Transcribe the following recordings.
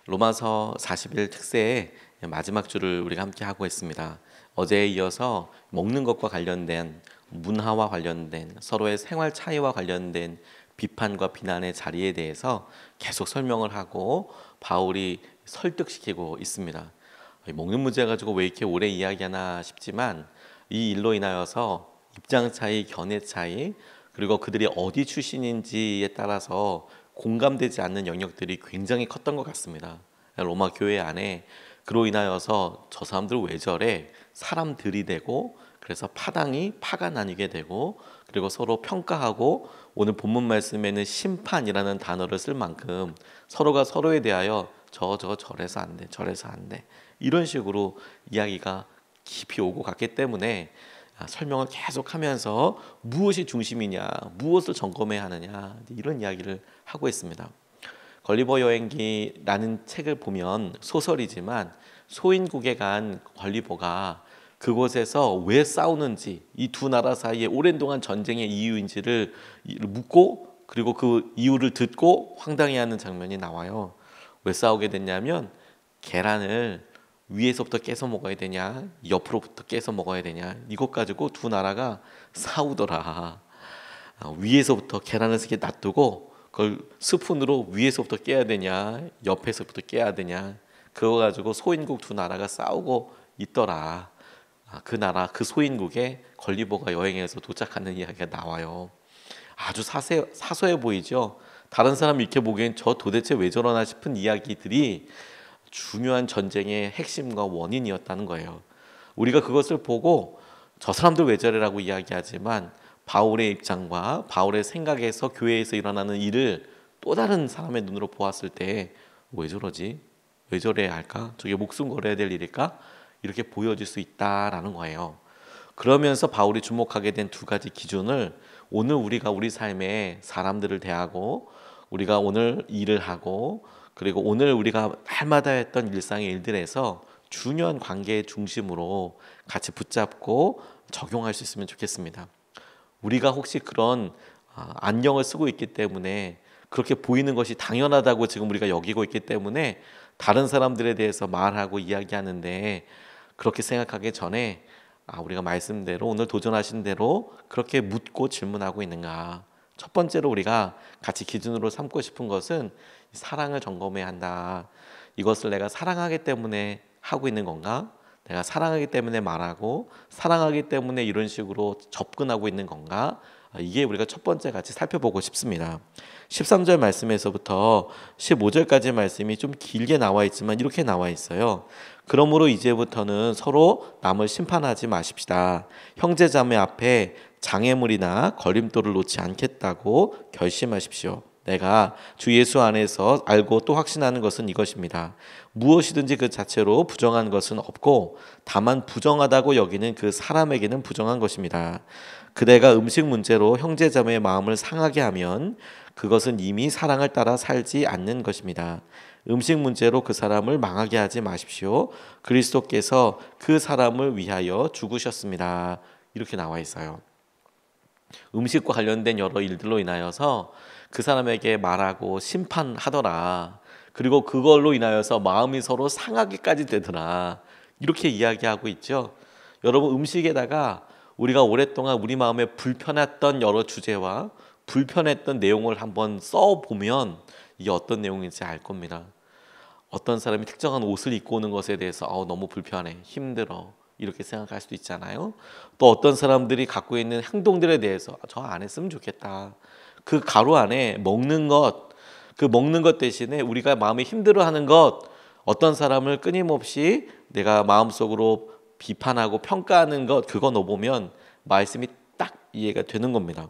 로마서 40일 특세의 마지막 주를 우리가 함께 하고 있습니다. 어제에 이어서 먹는 것과 관련된 문화와 관련된 서로의 생활 차이와 관련된 비판과 비난의 자리에 대해서 계속 설명을 하고 바울이 설득시키고 있습니다. 먹는 문제 가지고 왜 이렇게 오래 이야기하나 싶지만 이 일로 인하여서 입장 차이, 견해 차이, 그리고 그들이 어디 출신인지에 따라서 공감되지 않는 영역들이 굉장히 컸던 것 같습니다. 로마 교회 안에 그로 인하여서 저 사람들 왜 저래? 사람들이 되고, 그래서 파가 나뉘게 되고, 그리고 서로 평가하고, 오늘 본문 말씀에는 심판이라는 단어를 쓸 만큼 서로가 서로에 대하여 저래서 안 돼, 저래서 안 돼, 이런 식으로 이야기가 깊이 오고 갔기 때문에 설명을 계속하면서 무엇이 중심이냐, 무엇을 점검해야 하느냐, 이런 이야기를 하고 있습니다. 걸리버 여행기라는 책을 보면 소설이지만 소인국에 간 걸리버가 그곳에서 왜 싸우는지, 이 두 나라 사이에 오랜 동안 전쟁의 이유인지를 묻고, 그리고 그 이유를 듣고 황당해하는 장면이 나와요. 왜 싸우게 됐냐면 계란을 위에서부터 깨서 먹어야 되냐, 옆으로부터 깨서 먹어야 되냐, 이것 가지고 두 나라가 싸우더라. 위에서부터 계란을 이렇게 놔두고 그걸 스푼으로 위에서부터 깨야 되냐, 옆에서부터 깨야 되냐, 그거 가지고 소인국 두 나라가 싸우고 있더라. 그 나라, 그 소인국에 걸리버가 여행해서 도착하는 이야기가 나와요. 아주 사소해 보이죠. 다른 사람 이렇게 보기엔 저 도대체 왜 저러나 싶은 이야기들이 중요한 전쟁의 핵심과 원인이었다는 거예요. 우리가 그것을 보고 저 사람들 왜 저래라고 이야기하지만 바울의 입장과 바울의 생각에서 교회에서 일어나는 일을 또 다른 사람의 눈으로 보았을 때 왜 저러지? 왜 저래야 할까? 저게 목숨 걸어야 될 일일까? 이렇게 보여질 수 있다라는 거예요. 그러면서 바울이 주목하게 된 두 가지 기준을 오늘 우리가 우리 삶에 사람들을 대하고, 우리가 오늘 일을 하고, 그리고 오늘 우리가 날마다 했던 일상의 일들에서 중요한 관계의 중심으로 같이 붙잡고 적용할 수 있으면 좋겠습니다. 우리가 혹시 그런 안경을 쓰고 있기 때문에, 그렇게 보이는 것이 당연하다고 지금 우리가 여기고 있기 때문에 다른 사람들에 대해서 말하고 이야기하는데, 그렇게 생각하기 전에 우리가 말씀대로 오늘 도전하신 대로 그렇게 묻고 질문하고 있는가. 첫 번째로 우리가 같이 기준으로 삼고 싶은 것은 사랑을 점검해야 한다. 이것을 내가 사랑하기 때문에 하고 있는 건가? 내가 사랑하기 때문에 말하고, 사랑하기 때문에 이런 식으로 접근하고 있는 건가? 이게 우리가 첫 번째 같이 살펴보고 싶습니다. 13절 말씀에서부터 15절까지 말씀이 좀 길게 나와 있지만 이렇게 나와 있어요. 그러므로 이제부터는 서로 남을 심판하지 마십시다. 형제자매 앞에 장애물이나 걸림돌을 놓지 않겠다고 결심하십시오. 내가 주 예수 안에서 알고 또 확신하는 것은 이것입니다. 무엇이든지 그 자체로 부정한 것은 없고, 다만 부정하다고 여기는 그 사람에게는 부정한 것입니다. 그대가 음식 문제로 형제자매의 마음을 상하게 하면 그것은 이미 사랑을 따라 살지 않는 것입니다. 음식 문제로 그 사람을 망하게 하지 마십시오. 그리스도께서 그 사람을 위하여 죽으셨습니다. 이렇게 나와 있어요. 음식과 관련된 여러 일들로 인하여서 그 사람에게 말하고 심판하더라. 그리고 그걸로 인하여서 마음이 서로 상하기까지 되더라. 이렇게 이야기하고 있죠. 여러분, 음식에다가 우리가 오랫동안 우리 마음에 불편했던 여러 주제와 불편했던 내용을 한번 써보면 이게 어떤 내용인지 알 겁니다. 어떤 사람이 특정한 옷을 입고 오는 것에 대해서 너무 불편해, 힘들어, 이렇게 생각할 수도 있잖아요. 또 어떤 사람들이 갖고 있는 행동들에 대해서 저 안 했으면 좋겠다. 그 가로 안에 먹는 것, 그 먹는 것 대신에 우리가 마음이 힘들어하는 것, 어떤 사람을 끊임없이 내가 마음속으로 비판하고 평가하는 것, 그거 넣어보면 말씀이 딱 이해가 되는 겁니다.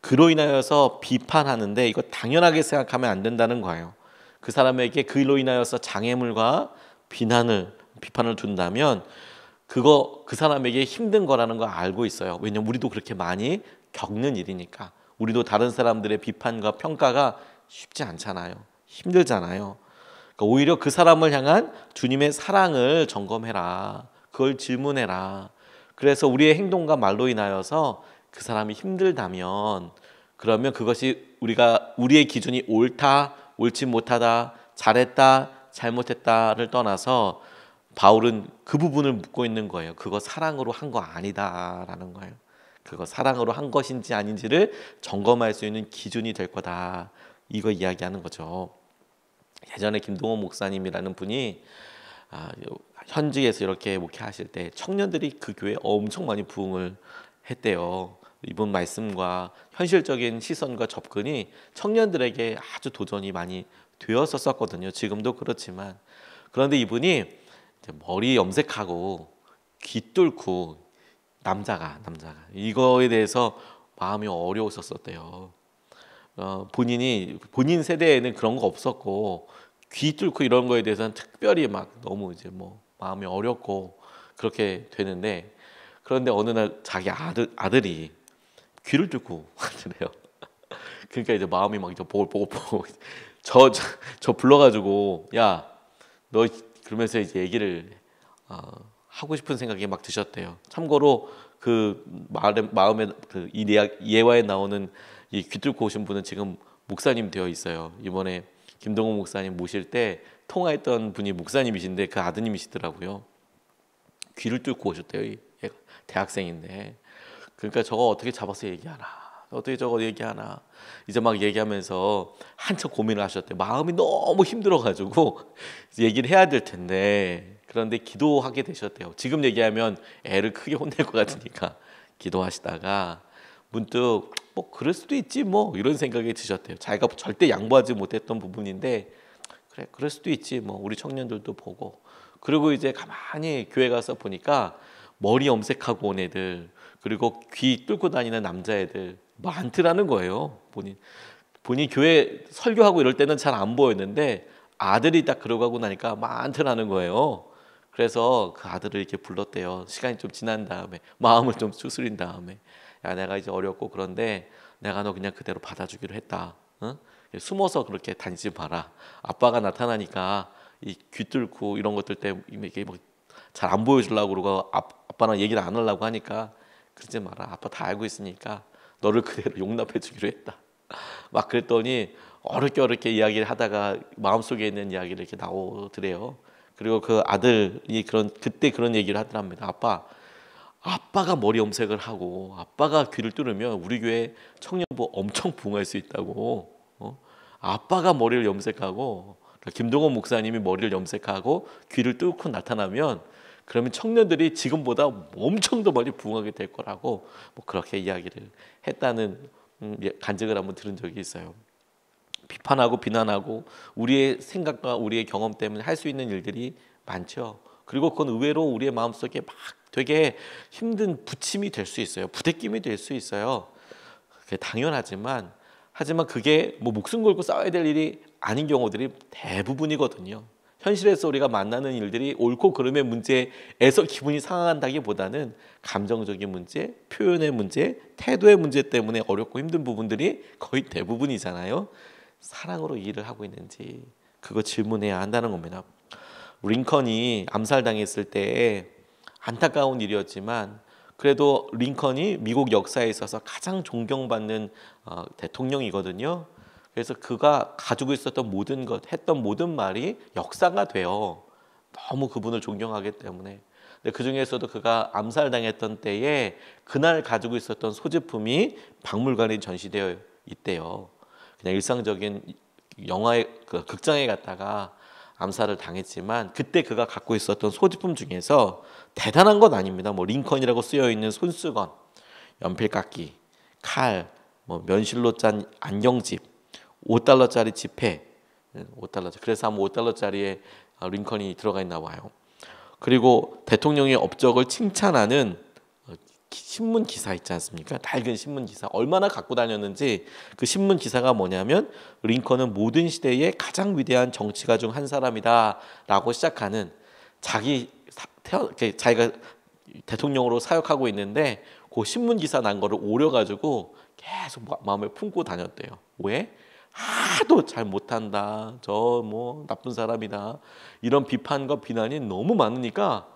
그로 인하여서 비판하는데 이거 당연하게 생각하면 안 된다는 거예요. 그 사람에게 그로 인하여서 장애물과 비판을 준다면 그 사람에게 힘든 거라는 걸 알고 있어요. 왜냐면 우리도 그렇게 많이 겪는 일이니까. 우리도 다른 사람들의 비판과 평가가 쉽지 않잖아요. 힘들잖아요. 그러니까 오히려 그 사람을 향한 주님의 사랑을 점검해라. 그걸 질문해라. 그래서 우리의 행동과 말로 인하여서 그 사람이 힘들다면, 그러면 그것이 우리의 기준이 옳다, 옳지 못하다, 잘했다, 잘못했다를 떠나서 바울은 그 부분을 묻고 있는 거예요. 그거 사랑으로 한 거 아니다라는 거예요. 그거 사랑으로 한 것인지 아닌지를 점검할 수 있는 기준이 될 거다. 이거 이야기하는 거죠. 예전에 김동원 목사님이라는 분이 현직에서 이렇게 목회하실 때 청년들이 그 교회에 엄청 많이 부흥을 했대요. 이번 말씀과 현실적인 시선과 접근이 청년들에게 아주 도전이 많이 되었었거든요. 지금도 그렇지만. 그런데 이분이 머리 염색하고 귀 뚫고 남자가 이거에 대해서 마음이 어려웠었대요. 본인 세대에는 그런 거 없었고 귀 뚫고 이런 거에 대해서는 특별히 막 너무 이제 뭐 마음이 어렵고 그렇게 되는데, 그런데 어느 날 자기 아들이 귀를 뚫고 그래요. 그러니까 이제 마음이 막 이제 보고 저 불러가지고 야 너 그러면서 이제 얘기를 하고 싶은 생각이 막 드셨대요. 참고로 그 마음에 그 이 예화에 나오는 이 귀 뚫고 오신 분은 지금 목사님 되어 있어요. 이번에 김동훈 목사님 모실 때 통화했던 분이 목사님이신데 그 아드님이시더라고요. 귀를 뚫고 오셨대요. 얘가 대학생인데. 그러니까 저거 어떻게 잡아서 얘기하나, 어떻게 저거 얘기하나 이제 막 얘기하면서 한참 고민을 하셨대요. 마음이 너무 힘들어가지고 얘기를 해야 될 텐데, 그런데 기도하게 되셨대요. 지금 얘기하면 애를 크게 혼낼 것 같으니까 기도하시다가 문득 뭐 그럴 수도 있지 뭐 이런 생각이 드셨대요. 자기가 절대 양보하지 못했던 부분인데 그래 그럴 수도 있지 뭐 우리 청년들도 보고. 그리고 이제 가만히 교회 가서 보니까 머리 염색하고 온 애들, 그리고 귀 뚫고 다니는 남자애들 많더라는 거예요. 본인 교회 설교하고 이럴 때는 잘 안 보였는데 아들이 딱 그러고 하고 나니까 많더라는 거예요. 그래서 그 아들을 이렇게 불렀대요. 시간이 좀 지난 다음에 마음을 좀 추스린 다음에, 야 내가 이제 어렵고 그런데 내가 너 그냥 그대로 받아주기로 했다. 응? 숨어서 그렇게 다니지 마라. 아빠가 나타나니까 이 귀 뚫고 이런 것들 때문에 이게 뭐 잘 안 보여주려고 그러고 아빠랑 얘기를 안 하려고 하니까 그러지 마라. 아빠 다 알고 있으니까 너를 그대로 용납해 주기로 했다. 막 그랬더니 어렵게 이야기를 하다가 마음속에 있는 이야기를 이렇게 나오더래요. 그리고 그 아들이 그때 그런 얘기를 하더랍니다. 아빠가 머리 염색을 하고 아빠가 귀를 뚫으면 우리 교회 청년부 엄청 부흥할 수 있다고. 아빠가 머리를 염색하고 그러니까 김동원 목사님이 머리를 염색하고 귀를 뚫고 나타나면 그러면 청년들이 지금보다 엄청 더 많이 부흥하게 될 거라고 뭐 그렇게 이야기를 했다는 간증을 한번 들은 적이 있어요. 비판하고 비난하고 우리의 생각과 우리의 경험 때문에 할 수 있는 일들이 많죠. 그리고 그건 의외로 우리의 마음속에 막 되게 힘든 부침이 될 수 있어요. 부대낌이 될 수 있어요. 그게 당연하지만 그게 뭐 목숨 걸고 싸워야 될 일이 아닌 경우들이 대부분이거든요. 현실에서 우리가 만나는 일들이 옳고 그름의 문제에서 기분이 상한다기보다는 감정적인 문제, 표현의 문제, 태도의 문제 때문에 어렵고 힘든 부분들이 거의 대부분이잖아요. 사랑으로 일을 하고 있는지 그거 질문해야 한다는 겁니다. 링컨이 암살당했을 때 안타까운 일이었지만 그래도 링컨이 미국 역사에 있어서 가장 존경받는 대통령이거든요. 그래서 그가 가지고 있었던 모든 것, 했던 모든 말이 역사가 돼요. 너무 그분을 존경하기 때문에. 근데 그 중에서도 그가 암살당했던 때에 그날 가지고 있었던 소지품이 박물관에 전시되어 있대요. 그냥 일상적인 영화의 극장에 갔다가 암살을 당했지만 그때 그가 갖고 있었던 소지품 중에서 대단한 건 아닙니다. 뭐 링컨이라고 쓰여 있는 손수건, 연필깎이, 칼, 뭐 면실로 짠 안경집, 5달러짜리 지폐, 5달러. 그래서 아마 5달러짜리에 링컨이 들어가 있나 봐요. 그리고 대통령의 업적을 칭찬하는 신문 기사 있지 않습니까? 낡은 신문 기사 얼마나 갖고 다녔는지. 그 신문 기사가 뭐냐면 링컨은 모든 시대의 가장 위대한 정치가 중 한 사람이다라고 시작하는 자기가 대통령으로 사역하고 있는데 그 신문 기사 난 거를 오려가지고 계속 마음에 품고 다녔대요. 왜? 하도 잘 못한다, 저 뭐 나쁜 사람이다, 이런 비판과 비난이 너무 많으니까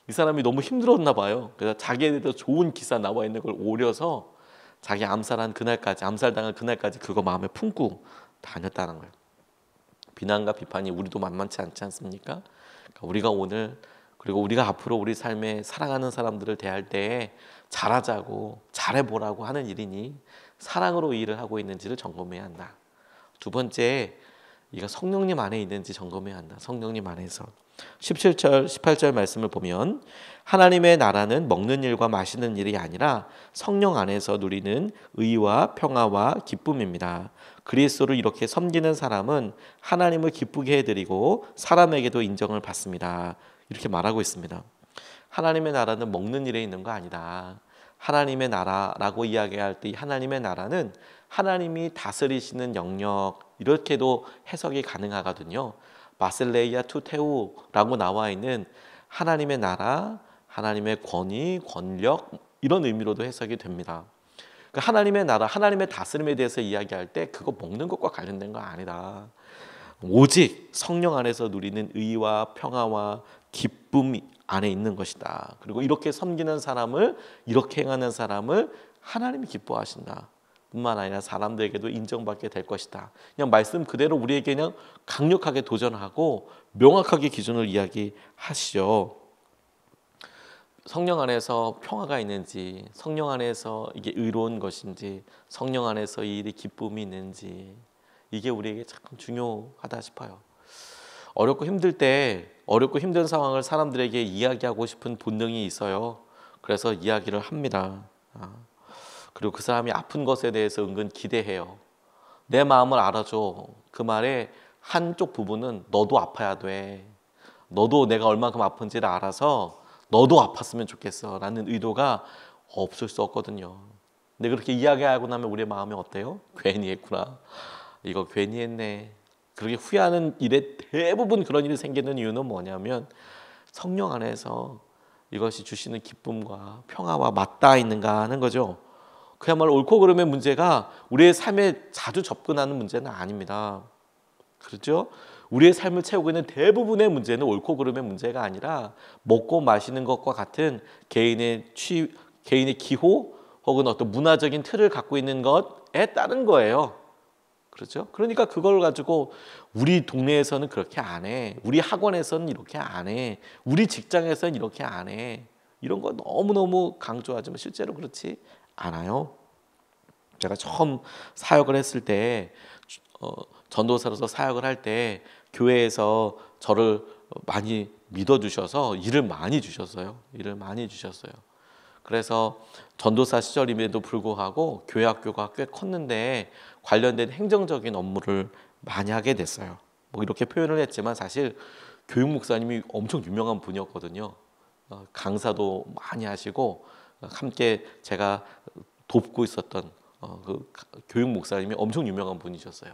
이 사람이 너무 힘들었나 봐요. 그래서 자기에 대해서 좋은 기사 나와 있는 걸 오려서 자기 암살당한 그날까지 그거 마음에 품고 다녔다는 거예요. 비난과 비판이 우리도 만만치 않지 않습니까? 그러니까 우리가 오늘 그리고 우리가 앞으로 우리 삶에 사랑하는 사람들을 대할 때 잘하자고 잘해보라고 하는 일이니 사랑으로 일을 하고 있는지를 점검해야 한다. 두 번째, 이가 성령님 안에 있는지 점검해야 한다. 성령님 안에서 17절 18절 말씀을 보면 하나님의 나라는 먹는 일과 마시는 일이 아니라 성령 안에서 누리는 의와 평화와 기쁨입니다. 그리스도를 이렇게 섬기는 사람은 하나님을 기쁘게 해드리고 사람에게도 인정을 받습니다. 이렇게 말하고 있습니다. 하나님의 나라는 먹는 일에 있는 거 아니다. 하나님의 나라라고 이야기할 때 하나님의 나라는 하나님이 다스리시는 영역, 이렇게도 해석이 가능하거든요. 바셀레이아 투테우라고 나와 있는 하나님의 나라, 하나님의 권위, 권력, 이런 의미로도 해석이 됩니다. 그러니까 하나님의 나라, 하나님의 다스림에 대해서 이야기할 때 그거 먹는 것과 관련된 거 아니다. 오직 성령 안에서 누리는 의와 평화와 기쁨 안에 있는 것이다. 그리고 이렇게 섬기는 사람을, 이렇게 행하는 사람을 하나님이 기뻐하신다. 뿐만 아니라 사람들에게도 인정받게 될 것이다. 그냥 말씀 그대로 우리에게 그냥 강력하게 도전하고 명확하게 기준을 이야기하시죠. 성령 안에서 평화가 있는지, 성령 안에서 이게 의로운 것인지, 성령 안에서 이 일이 기쁨이 있는지, 이게 우리에게 참 중요하다 싶어요. 어렵고 힘들 때, 어렵고 힘든 상황을 사람들에게 이야기하고 싶은 본능이 있어요. 그래서 이야기를 합니다. 그리고 그 사람이 아픈 것에 대해서 은근 기대해요. 내 마음을 알아줘. 그 말에 한쪽 부분은 너도 아파야 돼. 너도 내가 얼마큼 아픈지를 알아서 너도 아팠으면 좋겠어 라는 의도가 없을 수 없거든요. 근데 그렇게 이야기하고 나면 우리의 마음이 어때요? 괜히 했구나. 이거 괜히 했네. 그렇게 후회하는 일에 대부분 그런 일이 생기는 이유는 뭐냐면 성령 안에서 이것이 주시는 기쁨과 평화와 맞닿아 있는가 하는 거죠. 그야말로 옳고 그름의 문제가 우리의 삶에 자주 접근하는 문제는 아닙니다. 그렇죠? 우리의 삶을 채우고 있는 대부분의 문제는 옳고 그름의 문제가 아니라 먹고 마시는 것과 같은 개인의 기호 혹은 어떤 문화적인 틀을 갖고 있는 것에 따른 거예요. 그렇죠? 그러니까 그걸 가지고 우리 동네에서는 그렇게 안 해. 우리 학원에서는 이렇게 안 해. 우리 직장에서는 이렇게 안 해. 이런 거 너무너무 강조하지만 실제로 그렇지 않아요. 제가 처음 사역을 했을 때 전도사로서 사역을 할 때 교회에서 저를 많이 믿어주셔서 일을 많이 주셨어요. 그래서 전도사 시절임에도 불구하고 교회 학교가 꽤 컸는데 관련된 행정적인 업무를 많이 하게 됐어요. 뭐 이렇게 표현을 했지만 사실 교육 목사님이 엄청 유명한 분이었거든요. 강사도 많이 하시고 함께 제가 돕고 있었던 그 교육 목사님이 엄청 유명한 분이셨어요.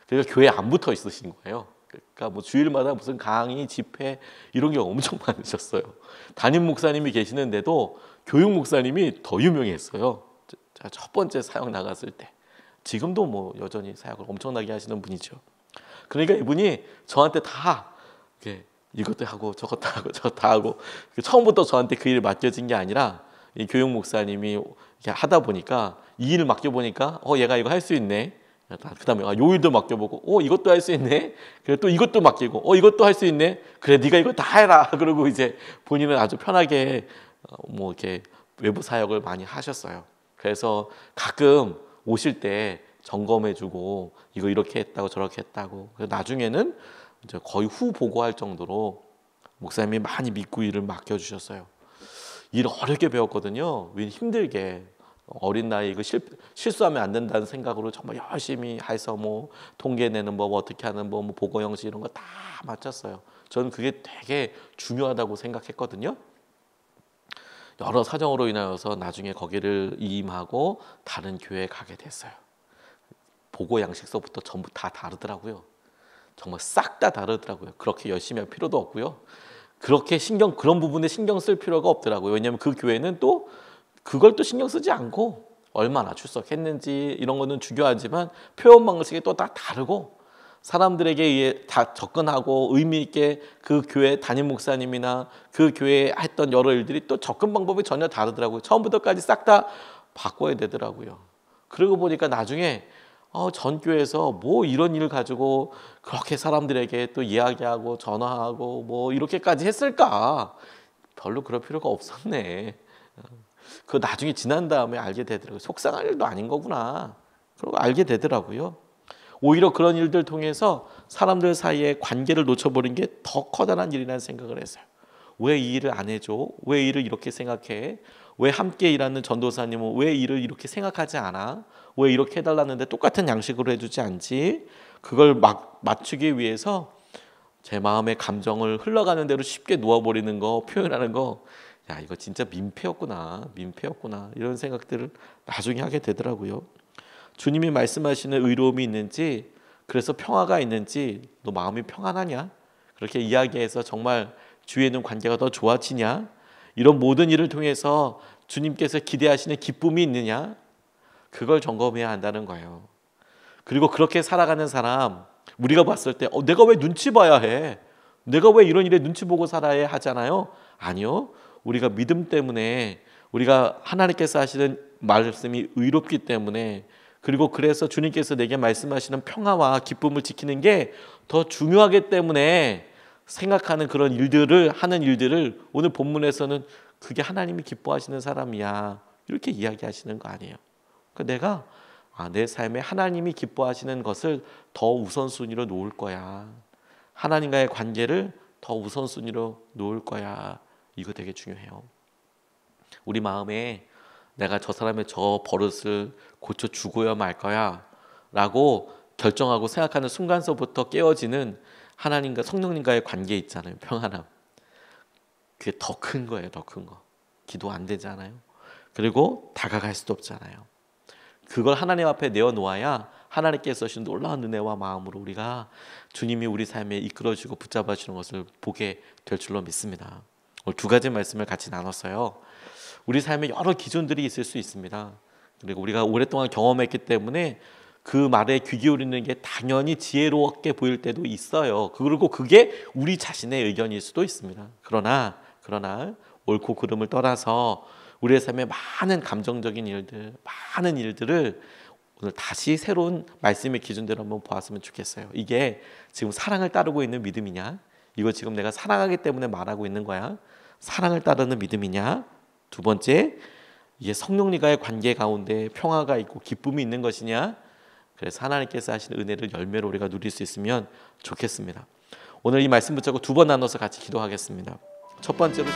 그래서 교회에 안 붙어 있으신 거예요. 그러니까 뭐 주일마다 무슨 강의, 집회 이런 게 엄청 많으셨어요. 담임 목사님이 계시는데도 교육 목사님이 더 유명했어요. 제가 첫 번째 사역 나갔을 때. 지금도 뭐 여전히 사역을 엄청나게 하시는 분이죠. 그러니까 이분이 저한테 다 이것도 하고 저것도 하고 저것도 하고 처음부터 저한테 그 일을 맡겨진 게 아니라 이 교육 목사님이 이렇게 하다 보니까 이 일을 맡겨보니까 얘가 이거 할 수 있네. 그 다음에 요 일도 맡겨보고 이것도 할 수 있네. 그래 또 이것도 맡기고 이것도 할 수 있네. 그래 네가 이거 다 해라. 그러고 이제 본인은 아주 편하게 뭐 이렇게 외부 사역을 많이 하셨어요. 그래서 가끔 오실 때 점검해주고 이거 이렇게 했다고 저렇게 했다고. 그래서 나중에는 이제 거의 후 보고할 정도로 목사님이 많이 믿고 일을 맡겨주셨어요. 일 어렵게 배웠거든요. 힘들게. 어린 나이 이거 실수하면 안 된다는 생각으로 정말 열심히 해서 뭐 통계 내는 법 어떻게 하는 법 뭐 보고 형식 이런 거 다 맞췄어요. 저는 그게 되게 중요하다고 생각했거든요. 여러 사정으로 인하여서 나중에 거기를 이임하고 다른 교회에 가게 됐어요. 보고 양식서부터 전부 다 다르더라고요. 정말 싹 다 다르더라고요. 그렇게 열심히 할 필요도 없고요. 그렇게 그런 부분에 신경 쓸 필요가 없더라고요. 왜냐하면 그 교회는 또 그걸 또 신경 쓰지 않고 얼마나 출석했는지 이런 거는 중요하지만 표현 방식이 또 다 다르고 사람들에게 의해 다 접근하고 의미 있게 그 교회 담임 목사님이나 그 교회에 했던 여러 일들이 또 접근 방법이 전혀 다르더라고요. 처음부터까지 싹 다 바꿔야 되더라고요. 그러고 보니까 나중에 전 교회에서 뭐 이런 일을 가지고 그렇게 사람들에게 또 이야기하고 전화하고 뭐 이렇게까지 했을까? 별로 그럴 필요가 없었네. 그 나중에 지난 다음에 알게 되더라고요. 속상할 일도 아닌 거구나. 그러고 알게 되더라고요. 오히려 그런 일들 통해서 사람들 사이에 관계를 놓쳐버린 게 더 커다란 일이라는 생각을 했어요. 왜 이 일을 안 해줘? 왜 일을 이렇게 생각해? 왜 함께 일하는 전도사님은 왜 일을 이렇게 생각하지 않아? 왜 이렇게 해달라는데 똑같은 양식으로 해주지 않지? 그걸 맞추기 위해서 제 마음의 감정을 흘러가는 대로 쉽게 놓아버리는 거, 표현하는 거, 야, 이거 진짜 민폐였구나, 민폐였구나, 이런 생각들을 나중에 하게 되더라고요. 주님이 말씀하시는 의로움이 있는지, 그래서 평화가 있는지, 너 마음이 평안하냐? 그렇게 이야기해서 정말 주위에 있는 관계가 더 좋아지냐? 이런 모든 일을 통해서 주님께서 기대하시는 기쁨이 있느냐? 그걸 점검해야 한다는 거예요. 그리고 그렇게 살아가는 사람, 우리가 봤을 때 내가 왜 눈치 봐야 해? 내가 왜 이런 일에 눈치 보고 살아야 하잖아요. 아니요. 우리가 믿음 때문에, 우리가 하나님께서 하시는 말씀이 의롭기 때문에, 그리고 그래서 주님께서 내게 말씀하시는 평화와 기쁨을 지키는 게 더 중요하기 때문에 생각하는 그런 일들을, 하는 일들을 오늘 본문에서는 그게 하나님이 기뻐하시는 사람이야, 이렇게 이야기하시는 거 아니에요. 그러니까 내가 내 삶에 하나님이 기뻐하시는 것을 더 우선순위로 놓을 거야. 하나님과의 관계를 더 우선순위로 놓을 거야. 이거 되게 중요해요. 우리 마음에 내가 저 사람의 저 버릇을 고쳐 주고야 말 거야 라고 결정하고 생각하는 순간서부터 깨어지는 하나님과 성령님과의 관계 있잖아요. 평안함. 그게 더 큰 거예요. 더 큰 거. 기도 안 되잖아요. 그리고 다가갈 수도 없잖아요. 그걸 하나님 앞에 내어놓아야 하나님께서 주신 놀라운 은혜와 마음으로 우리가 주님이 우리 삶에 이끌어주고 붙잡아 주는 것을 보게 될 줄로 믿습니다. 오늘 두 가지 말씀을 같이 나눴어요. 우리 삶에 여러 기준들이 있을 수 있습니다. 그리고 우리가 오랫동안 경험했기 때문에 그 말에 귀 기울이는 게 당연히 지혜롭게 보일 때도 있어요. 그리고 그게 우리 자신의 의견일 수도 있습니다. 그러나 옳고 그름을 떠나서 우리의 삶에 많은 감정적인 일들, 많은 일들을 오늘 다시 새로운 말씀의 기준대로 한번 보았으면 좋겠어요. 이게 지금 사랑을 따르고 있는 믿음이냐? 이거 지금 내가 사랑하기 때문에 말하고 있는 거야? 사랑을 따르는 믿음이냐? 두 번째, 이게 성령님과의 관계 가운데 평화가 있고 기쁨이 있는 것이냐? 그래서 하나님께서 하시는 은혜를 열매로 우리가 누릴 수 있으면 좋겠습니다. 오늘 이 말씀 붙잡고 두 번 나눠서 같이 기도하겠습니다. 첫 번째로